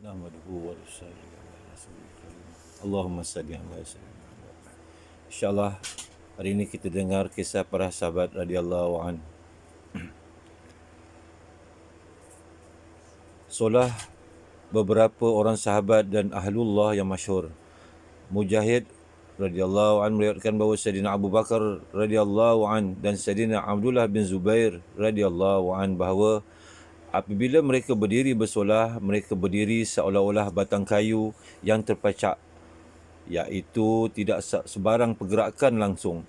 Nahmaduhu wa nusalli ala rasulil karim. Allahumma salli ala sayyidina Muhammad. InsyaAllah hari ini kita dengar kisah para sahabat radhiyallahu an. Solah beberapa orang sahabat dan ahlullah yang masyhur. Mujahid radhiyallahu an meriwayatkan bahawa Sayyidina Abu Bakar radhiyallahu an dan Sayyidina Abdullah bin Zubair radhiyallahu an bahawa apabila mereka berdiri bersolah, mereka berdiri seolah-olah batang kayu yang terpacak, iaitu tidak sebarang pergerakan langsung.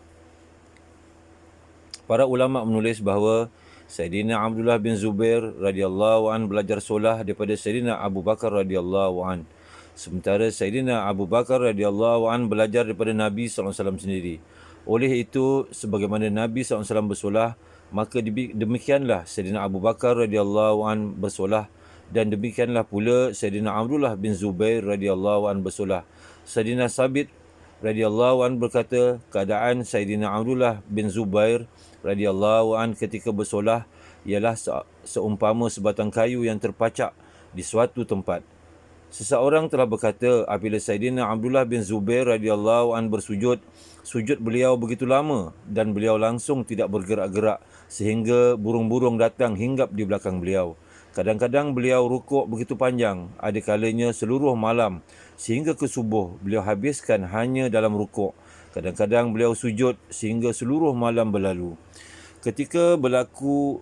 Para ulama menulis bahawa Sayyidina Abdullah bin Zubair radhiyallahu an belajar solah daripada Sayyidina Abu Bakar radhiyallahu an. Sementara Sayyidina Abu Bakar radhiyallahu an belajar daripada Nabi SAW sendiri. Oleh itu, sebagaimana Nabi SAW bersolah, maka demikianlah Sayyidina Abu Bakar radhiyallahu an bersolah, dan demikianlah pula Sayyidina Abdullah bin Zubair radhiyallahu an bersolah. Sayyidina Sabit radhiyallahu an berkata, keadaan Sayyidina Abdullah bin Zubair radhiyallahu an ketika bersolah ialah seumpama sebatang kayu yang terpacak di suatu tempat. Seseorang telah berkata, apabila Sayyidina Abdullah bin Zubair radhiyallahu an bersujud, sujud beliau begitu lama dan beliau langsung tidak bergerak-gerak sehingga burung-burung datang hinggap di belakang beliau. Kadang-kadang beliau rukuk begitu panjang, ada kalanya seluruh malam sehingga ke subuh beliau habiskan hanya dalam rukuk. Kadang-kadang beliau sujud sehingga seluruh malam berlalu. Ketika berlaku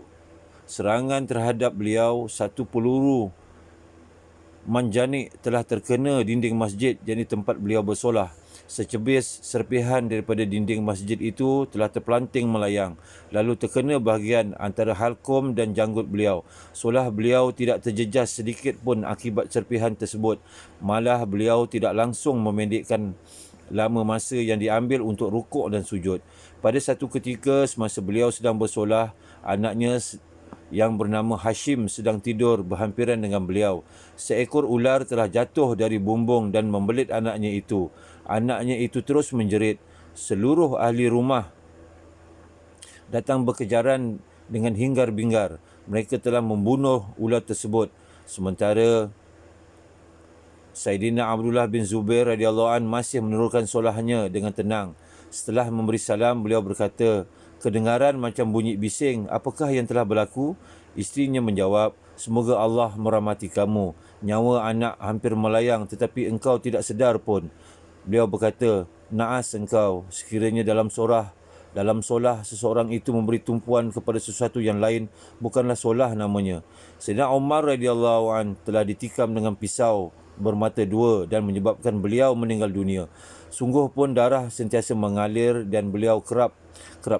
serangan terhadap beliau, satu peluru manjanik telah terkena dinding masjid, jadi tempat beliau bersolah. Secebis serpihan daripada dinding masjid itu telah terpelanting melayang, lalu terkena bahagian antara halkum dan janggut beliau. Solah beliau tidak terjejas sedikit pun akibat serpihan tersebut. Malah beliau tidak langsung memendekkan lama masa yang diambil untuk rukuk dan sujud. Pada satu ketika semasa beliau sedang bersolah, anaknya yang bernama Hashim sedang tidur berhampiran dengan beliau. Seekor ular telah jatuh dari bumbung dan membelit anaknya itu. Anaknya itu terus menjerit. Seluruh ahli rumah datang berkejaran dengan hingar-bingar. Mereka telah membunuh ular tersebut. Sementara Sayyidina Abdullah bin Zubair radhiyallahu an masih meneruskan solahnya dengan tenang. Setelah memberi salam, beliau berkata, kedengaran macam bunyi bising, apakah yang telah berlaku? Isterinya menjawab, semoga Allah merahmati kamu. Nyawa anak hampir melayang tetapi engkau tidak sedar pun. Beliau berkata, naas engkau, sekiranya dalam solah seseorang itu memberi tumpuan kepada sesuatu yang lain, bukanlah solah namanya. Sayyidina Umar radhiyallahu an telah ditikam dengan pisau bermata dua dan menyebabkan beliau meninggal dunia. Sungguh pun darah sentiasa mengalir dan beliau kerap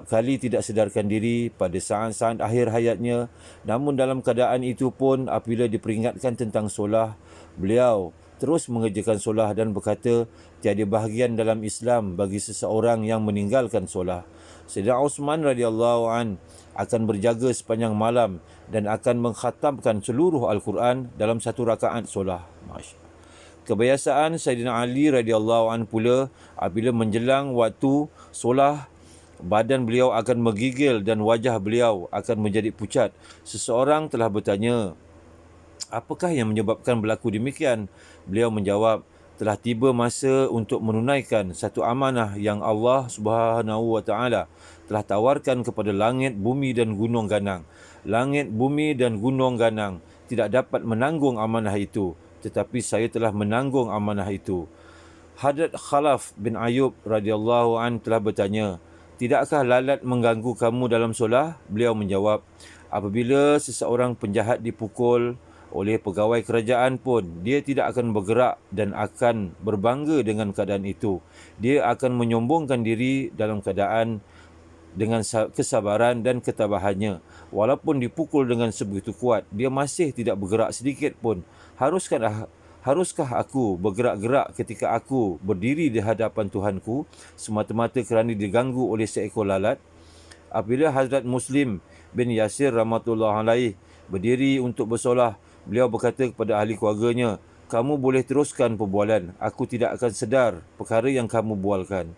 kali tidak sedarkan diri pada saat-saat akhir hayatnya. Namun dalam keadaan itu pun, apabila diperingatkan tentang solah, beliau terus mengerjakan solah dan berkata, tiada bahagian dalam Islam bagi seseorang yang meninggalkan solah. Sayyidina Uthman radhiyallahu an akan berjaga sepanjang malam dan akan mengkhatamkan seluruh Al-Quran dalam satu rakaat solah. Kebiasaan Sayyidina Ali radhiyallahu an pula, apabila menjelang waktu solah, badan beliau akan menggigil dan wajah beliau akan menjadi pucat. Seseorang telah bertanya, apakah yang menyebabkan berlaku demikian? Beliau menjawab, telah tiba masa untuk menunaikan satu amanah yang Allah Subhanahu wa taala telah tawarkan kepada langit, bumi dan gunung ganang. Langit, bumi dan gunung ganang tidak dapat menanggung amanah itu, tetapi saya telah menanggung amanah itu. Hadrat Khalaf bin Ayub radhiyallahu an telah bertanya, tidakkah lalat mengganggu kamu dalam solah? Beliau menjawab, apabila seseorang penjahat dipukul oleh pegawai kerajaan pun, dia tidak akan bergerak dan akan berbangga dengan keadaan itu. Dia akan menyombongkan diri dalam keadaan dengan kesabaran dan ketabahannya. Walaupun dipukul dengan sebegitu kuat, dia masih tidak bergerak sedikit pun. Haruskah aku bergerak-gerak ketika aku berdiri di hadapan Tuhanku semata-mata kerana diganggu oleh seekor lalat? Apabila Hazrat Muslim bin Yasir rahmatullah alaih berdiri untuk bersolah, beliau berkata kepada ahli keluarganya, kamu boleh teruskan perbualan, aku tidak akan sedar perkara yang kamu bualkan.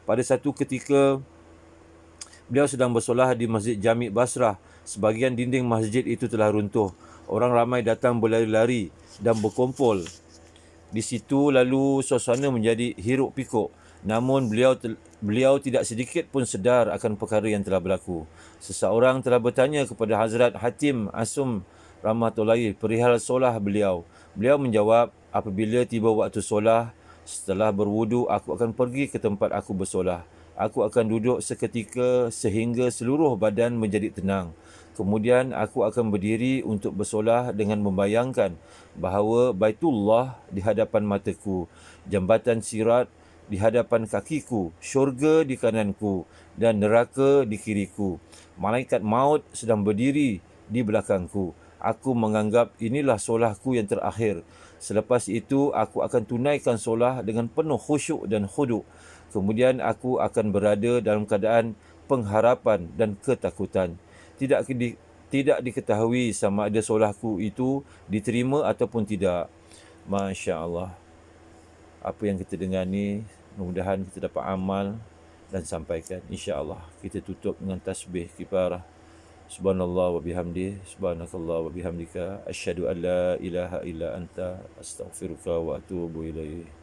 Pada satu ketika, beliau sedang bersolah di Masjid Jami' Basrah. Sebahagian dinding masjid itu telah runtuh. Orang ramai datang berlari-lari dan berkumpul. Di situ lalu suasana menjadi hiruk pikuk. Namun beliau tidak sedikit pun sedar akan perkara yang telah berlaku. Seseorang telah bertanya kepada Hazrat Hatim Asum rahmatullahi perihal solah beliau. Beliau menjawab, apabila tiba waktu solah, setelah berwudu aku akan pergi ke tempat aku bersolah. Aku akan duduk seketika sehingga seluruh badan menjadi tenang. Kemudian aku akan berdiri untuk bersolah dengan membayangkan bahawa Baitullah di hadapan mataku, jambatan Sirat di hadapan kakiku, syurga di kananku dan neraka di kiriku. Malaikat maut sedang berdiri di belakangku. Aku menganggap inilah solahku yang terakhir. Selepas itu aku akan tunaikan solah dengan penuh khusyuk dan khuduk. Kemudian aku akan berada dalam keadaan pengharapan dan ketakutan. Tidak diketahui sama ada solahku itu diterima ataupun tidak. Masya Allah. Apa yang kita dengar ni, mudah-mudahan kita dapat amal dan sampaikan. Insya Allah. Kita tutup dengan tasbih kifarah. Subhanallah wa bihamdih, subhanakallah wa bihamdika, asyhadu an la ilaha illa anta, astaghfiruka wa atubu ilaih.